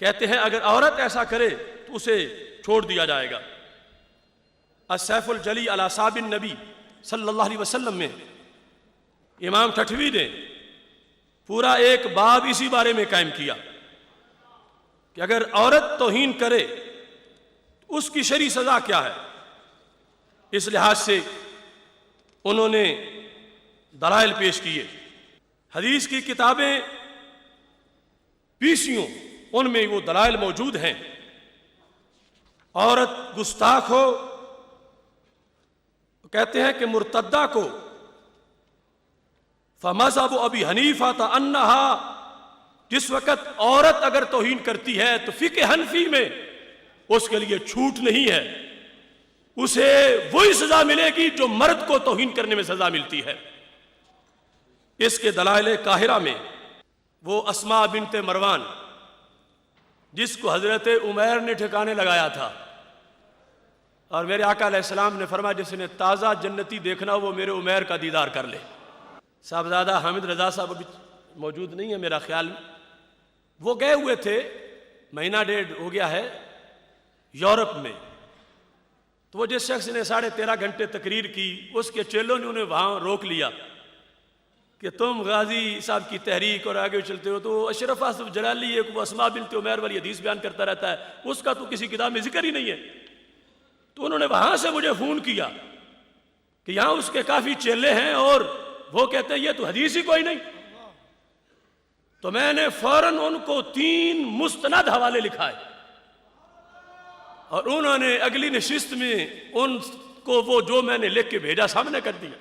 کہتے ہیں اگر عورت ایسا کرے تو اسے چھوڑ دیا جائے گا۔ السیف الجلی علی اصحاب النبی صلی اللہ علیہ وسلم میں امام ٹھٹوی نے پورا ایک باب اسی بارے میں قائم کیا کہ اگر عورت توہین کرے تو اس کی شرعی سزا کیا ہے۔ اس لحاظ سے انہوں نے دلائل پیش کیے۔ حدیث کی کتابیں پیسیوں ان میں وہ دلائل موجود ہیں۔ عورت گستاخ ہو کہتے ہیں کہ مرتدہ کو فمذہب ابی حنیفہ انہا، جس وقت عورت اگر توہین کرتی ہے تو فقہ حنفی میں اس کے لیے چھوٹ نہیں ہے، اسے وہی سزا ملے گی جو مرد کو توہین کرنے میں سزا ملتی ہے۔ اس کے دلائل قاہرہ میں وہ اسماء بنت مروان جس کو حضرت عمیر نے ٹھکانے لگایا تھا، اور میرے آقا علیہ السلام نے فرمایا جس نے تازہ جنتی دیکھنا وہ میرے عمیر کا دیدار کر لے۔ صاحبزادہ حامد رضا صاحب ابھی موجود نہیں ہے میرا خیال میں، وہ گئے ہوئے تھے، مہینہ ڈیڑھ ہو گیا ہے یورپ میں، تو وہ جس شخص نے 13.5 گھنٹے تقریر کی اس کے چیلوں نے انہیں وہاں روک لیا کہ تم غازی صاحب کی تحریک اور آگے چلتے ہو، تو اشرف آصف جلالی ایک وہ اسماء بنت عمیر والی حدیث بیان کرتا رہتا ہے، اس کا تو کسی کتاب میں ذکر ہی نہیں ہے۔ تو انہوں نے وہاں سے مجھے فون کیا کہ یہاں اس کے کافی چیلے ہیں اور وہ کہتے ہیں یہ تو حدیث ہی کوئی نہیں۔ تو میں نے فوراً ان کو 3 مستند حوالے لکھائے اور انہوں نے اگلی نشست میں ان کو وہ جو میں نے لکھ کے بھیجا سامنے کر دیا۔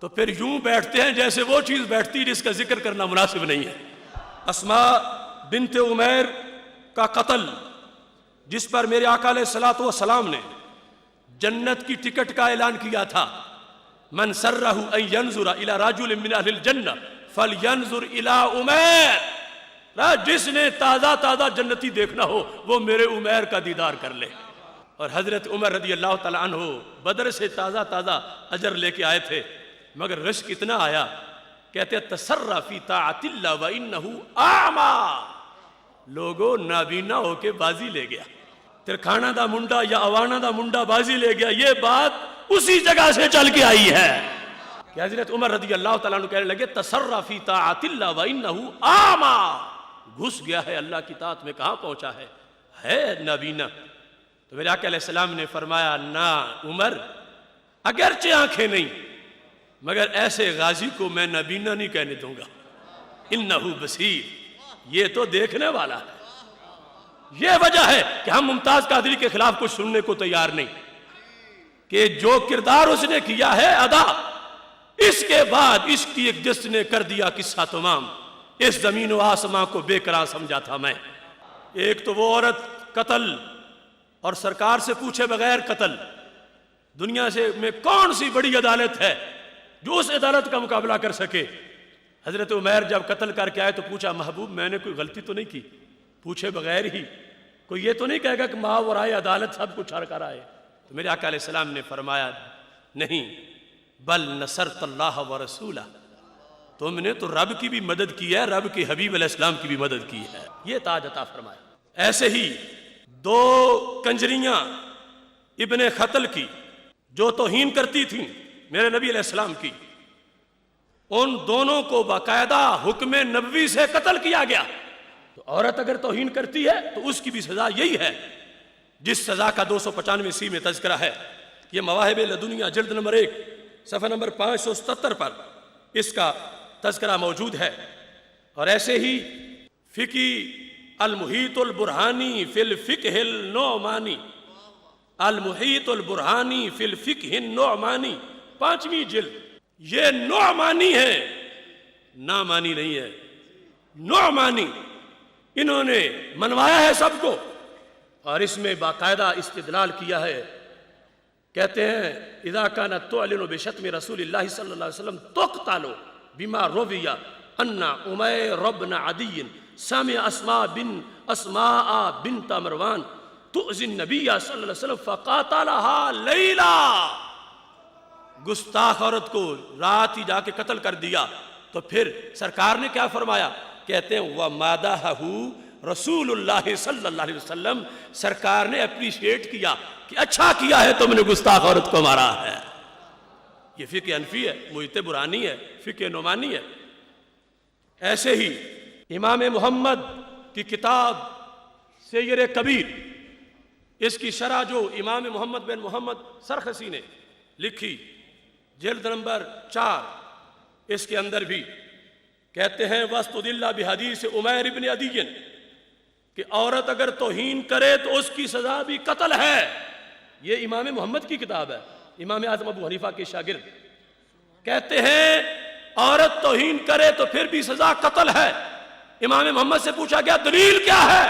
تو پھر یوں بیٹھتے ہیں جیسے وہ چیز بیٹھتی جس کا ذکر کرنا مناسب نہیں ہے۔ اسماء بنت عمیر کا قتل، جس پر میرے آقا علیہ السلام نے جنت کی ٹکٹ کا اعلان کیا تھا، من سرہ ان ینظر الی رجل من اہل الجنہ فلینظر الی عمیر، جس نے تازہ جنتی دیکھنا ہو وہ میرے عمیر کا دیدار کر لے۔ اور حضرت عمر رضی اللہ تعالیٰ عنہ بدر سے تازہ اجر لے کے آئے تھے، مگر رشک اتنا آیا، کہتے تسرہ فی طاعت اللہ وانہ اعمی، لوگوں نابینا ہو کے بازی لے گیا، ترکھانہ دا منڈا یا اوانا دا منڈا بازی لے گیا، یہ بات اسی جگہ سے چل کے آئی ہے کہ حضرت عمر رضی اللہ تعالیٰ عنہ کہنے لگے تسرہ فی طاعت اللہ وانہ اعمی، گھس گیا ہے اللہ کی طاعت میں، کہاں پہنچا ہے نابینا۔ تو میرے آقا علیہ السلام نے فرمایا نا عمر، اگرچہ آنکھیں نہیں مگر ایسے غازی کو میں نابینا نہیں کہنے دوں گا، انہ بصیر، یہ تو دیکھنے والا ہے۔ یہ وجہ ہے کہ ہم ممتاز قادری کے خلاف کچھ سننے کو تیار نہیں، کہ جو کردار اس نے کیا ہے ادا، اس کے بعد اس کی ایک جس نے کر دیا قصہ تمام، اس زمین و آسمان کو بے قرار سمجھا تھا میں۔ ایک تو وہ عورت قتل اور سرکار سے پوچھے بغیر قتل، دنیا سے میں کون سی بڑی عدالت ہے جو اس عدالت کا مقابلہ کر سکے۔ حضرت عمیر جب قتل کر کے آئے تو پوچھا محبوب میں نے کوئی غلطی تو نہیں کی، پوچھے بغیر ہی کوئی یہ تو نہیں کہے گا کہ ماورائے عدالت سب کچھ چھڑ کر آئے۔ تو میرے آقا علیہ السلام نے فرمایا نہیں، بل نصرت اللہ ورسولہ، تم نے تو رب کی بھی مدد کی ہے، رب کے حبیب علیہ السلام کی بھی مدد کی ہے، یہ تاج عطا فرمایا۔ ایسے ہی 2 کنجریاں ابن خطل کی جو توہین کرتی تھیں میرے نبی علیہ السلام کی، ان دونوں کو باقاعدہ حکم نبوی سے قتل کیا گیا۔ تو عورت اگر توہین کرتی ہے تو اس کی بھی سزا یہی ہے جس سزا کا 295 میں تذکرہ ہے۔ یہ مواہب لدنیا جلد نمبر 1 صفحہ نمبر 577 پر اس کا تذکرہ موجود ہے۔ اور ایسے ہی فقی المحیط البرہانی فی الفقہ النعمانی، المحیط البرہانی فی الفقہ النعمانی، 5ویں جلد، یہ نعمانی ہے، نعمانی نہیں ہے، نعمانی، انہوں نے منوایا ہے سب کو، اور اس میں باقاعدہ استدلال کیا ہے۔ کہتے ہیں اذا كانت تعلن بشتم رسول اللہ صلی اللہ علیہ وسلم تقتل بما روی ان عمیر بن عدی سمع اسماء بنت مروان تؤذی النبی صلی اللہ علیہ وسلم فقاتلها لیلا، گستاخ عورت کو رات ہی جا کے قتل کر دیا۔ تو پھر سرکار نے کیا فرمایا کہتے ہیں وَمَادَحَهُ رسول اللہ صلی اللہ علیہ وسلم، سرکار نے اپریشیٹ کیا کہ اچھا کیا ہے تم نے گستاخ عورت کو مارا ہے۔ یہ فقہ حنفی ہے، مجتہد برہانی ہے، فقہ نعمانی ہے۔ ایسے ہی امام محمد کی کتاب سیر کبیر، اس کی شرح جو امام محمد بن محمد سرخسی نے لکھی، جلد نمبر 4، اس کے اندر بھی کہتے ہیں وَاسْتُدِلَّ بِحَدِيثِ عُمَيْرِ بْنِ عَدِيٍّ کہ عورت اگر توہین کرے تو اس کی سزا بھی قتل ہے۔ یہ امام محمد کی کتاب ہے، امام اعظم ابو حنیفہ کے شاگرد کہتے ہیں عورت توہین کرے تو پھر بھی سزا قتل ہے۔ امام محمد سے پوچھا گیا دلیل کیا ہے؟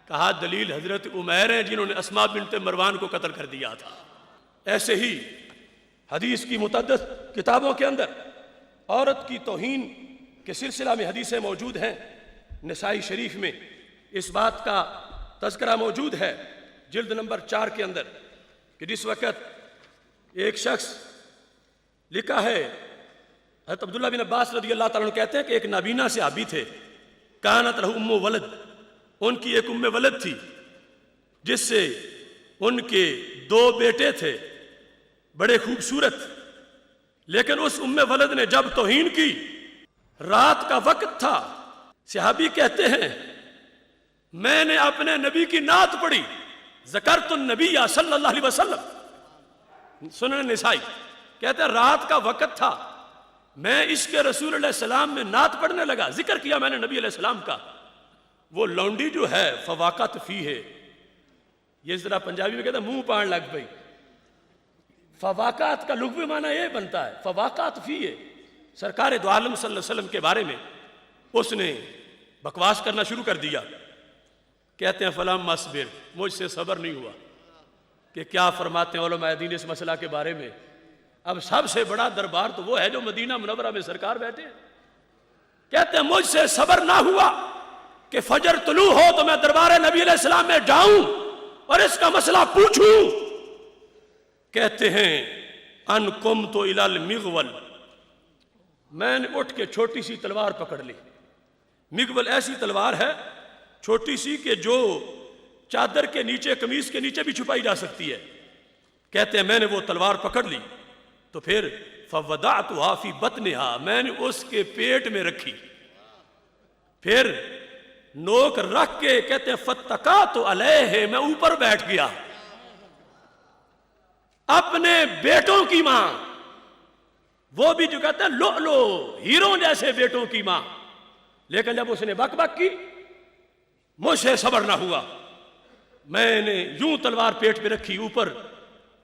کہا دلیل حضرت عمیر ہیں جنہوں نے اسماء بنت مروان کو قتل کر دیا تھا۔ ایسے ہی حدیث کی متعدد کتابوں کے اندر عورت کی توہین کے سلسلہ میں حدیثیں موجود ہیں۔ نسائی شریف میں اس بات کا تذکرہ موجود ہے، جلد نمبر 4 کے اندر، کہ جس وقت ایک شخص لکھا ہے، حضرت عبداللہ بن عباس رضی اللہ تعالیٰ عنہ کہتے ہیں کہ ایک نابینا صحابی تھے، کانت لہ ام ولد، ان کی ایک ام ولد تھی جس سے ان کے 2 بیٹے تھے بڑے خوبصورت، لیکن اس ام ولد نے جب توہین کی، رات کا وقت تھا، صحابی کہتے ہیں میں نے اپنے نبی کی نعت پڑھی، ذکرت النبی صلی اللہ علیہ وسلم، سنن نسائی کہتے ہیں رات کا وقت تھا، میں عشق رسول علیہ السلام میں نعت پڑھنے لگا، ذکر کیا میں نے نبی علیہ السلام کا۔ وہ لونڈی جو ہے فواقت فی ہے، یہ ذرا پنجابی میں کہتے ہیں منہ پان لگ پئی۔ فواقات کا لغوی معنی یہ بنتا ہے فواقات فی ہے، سرکار دو عالم صلی اللہ علیہ وسلم کے بارے میں اس نے بکواس کرنا شروع کر دیا۔ کہتے ہیں فلم مصبر، مجھ سے صبر نہیں ہوا کہ کیا فرماتے ہیں علماء دین اس مسئلہ کے بارے میں۔ اب سب سے بڑا دربار تو وہ ہے جو مدینہ منورہ میں سرکار بیٹھے ہیں۔ کہتے ہیں مجھ سے صبر نہ ہوا کہ فجر طلوع ہو تو میں دربار نبی علیہ السلام میں جاؤں اور اس کا مسئلہ پوچھوں۔ کہتے ہیں ان قمت الی المغول، میں نے اٹھ کے چھوٹی سی تلوار پکڑ لی۔ مغول ایسی تلوار ہے چھوٹی سی کہ جو چادر کے نیچے، قمیص کے نیچے بھی چھپائی جا سکتی ہے۔ کہتے ہیں میں نے وہ تلوار پکڑ لی تو پھر فوضعتها فی بطنها، میں نے اس کے پیٹ میں رکھی، پھر نوک رکھ کے کہتے ہیں فتقات علیہ، میں اوپر بیٹھ گیا۔ اپنے بیٹوں کی ماں، وہ بھی جو کہتے ہیں لؤلؤ ہیروں جیسے بیٹوں کی ماں، لیکن جب اس نے بک بک کی مجھ سے صبر نہ ہوا، میں نے یوں تلوار پیٹ پہ رکھی اوپر،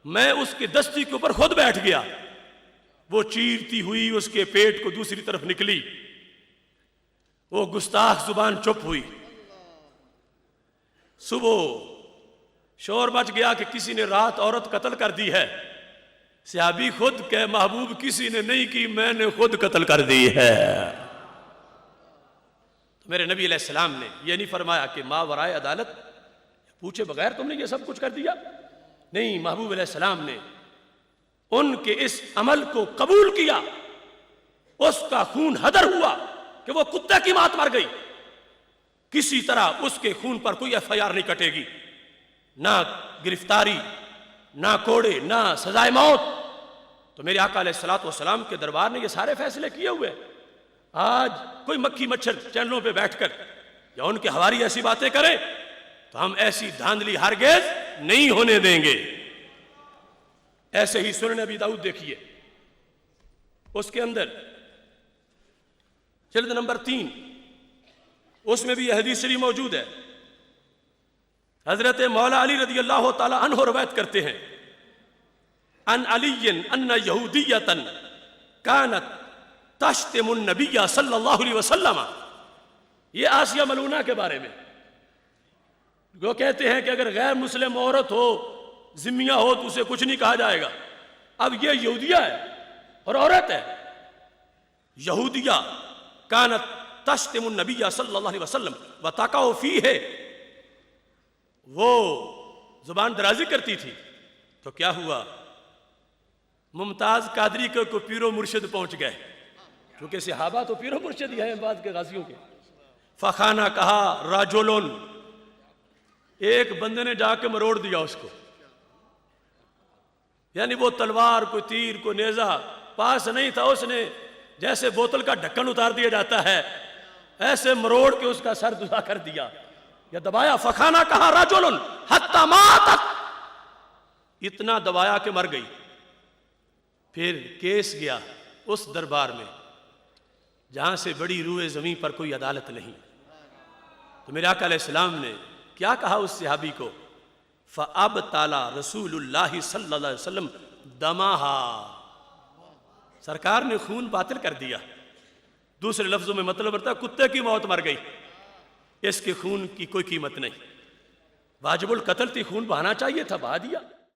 میں اس کے دستی کے اوپر خود بیٹھ گیا، وہ چیرتی ہوئی اس کے پیٹ کو دوسری طرف نکلی، وہ گستاخ زبان چپ ہوئی۔ صبح شور مچ گیا کہ کسی نے رات عورت قتل کر دی ہے۔ صحابی خود کہ محبوب کسی نے نہیں کی، میں نے خود قتل کر دی ہے۔ تو میرے نبی علیہ السلام نے یہ نہیں فرمایا کہ ما ورائے عدالت، پوچھے بغیر تم نے یہ سب کچھ کر دیا، نہیں، محبوب علیہ السلام نے ان کے اس عمل کو قبول کیا، اس کا خون ہدر ہوا کہ وہ کتے کی مات مر گئی، کسی طرح اس کے خون پر کوئی ایف آئی آر نہیں کٹے گی، نہ گرفتاری، نہ کوڑے، نہ سزائے موت۔ تو میرے آقا علیہ الصلوۃ والسلام کے دربار نے یہ سارے فیصلے کیے ہوئے۔ آج کوئی مکھی مچھر چینلوں پہ بیٹھ کر یا ان کے حواری ایسی باتیں کریں تو ہم ایسی دھاندلی ہرگز نہیں ہونے دیں گے۔ ایسے ہی سنن ابی داؤد دیکھیے، اس کے اندر جلد نمبر 3، اس میں بھی یہ حدیث شریف موجود ہے۔ حضرت مولا علی رضی اللہ تعالی عنہ روایت کرتے ہیں ان علی ان یہودیۃ کانت تشتم النبی صلی اللہ علیہ وسلم، یہ آسیہ ملونہ کے بارے میں، وہ کہتے ہیں کہ اگر غیر مسلم عورت ہو، ذمیہ ہو، تو اسے کچھ نہیں کہا جائے گا۔ اب یہ یہودیہ ہے اور عورت ہے، یہودیہ کانت تشتم النبی صلی اللہ علیہ وسلم وتقع فیہ، وہ زبان درازی کرتی تھی، تو کیا ہوا؟ ممتاز قادری کو پیر و مرشد پہنچ گئے، کیونکہ صحابہ تو پیر و مرشد ہی ہیں بعد کے غازیوں کے. فخانہ کہا راجولون، ایک بندے نے جا کے مروڑ دیا اس کو، یعنی وہ تلوار کوئی تیر کوئی نیزہ پاس نہیں تھا، اس نے جیسے بوتل کا ڈھکن اتار دیا جاتا ہے ایسے مروڑ کے اس کا سر دبا کر دیا یا دبایا. فخانہ کہا راجولون حتی ماتت، اتنا دبایا کہ مر گئی. پھر کیس گیا اس دربار میں جہاں سے بڑی روئے زمین پر کوئی عدالت نہیں. تو میرے آقا علیہ السلام نے کیا کہا اس صحابی کو؟ فَأَبْطَلَ رسول اللہ صلی اللہ علیہ وسلم دمہا، سرکار نے خون باطل کر دیا. دوسرے لفظوں میں مطلب ہوتا ہے کتے کی موت مر گئی، اس کے خون کی کوئی قیمت نہیں. واجب القتل تھی، خون بہانا چاہیے تھا، بہا دیا.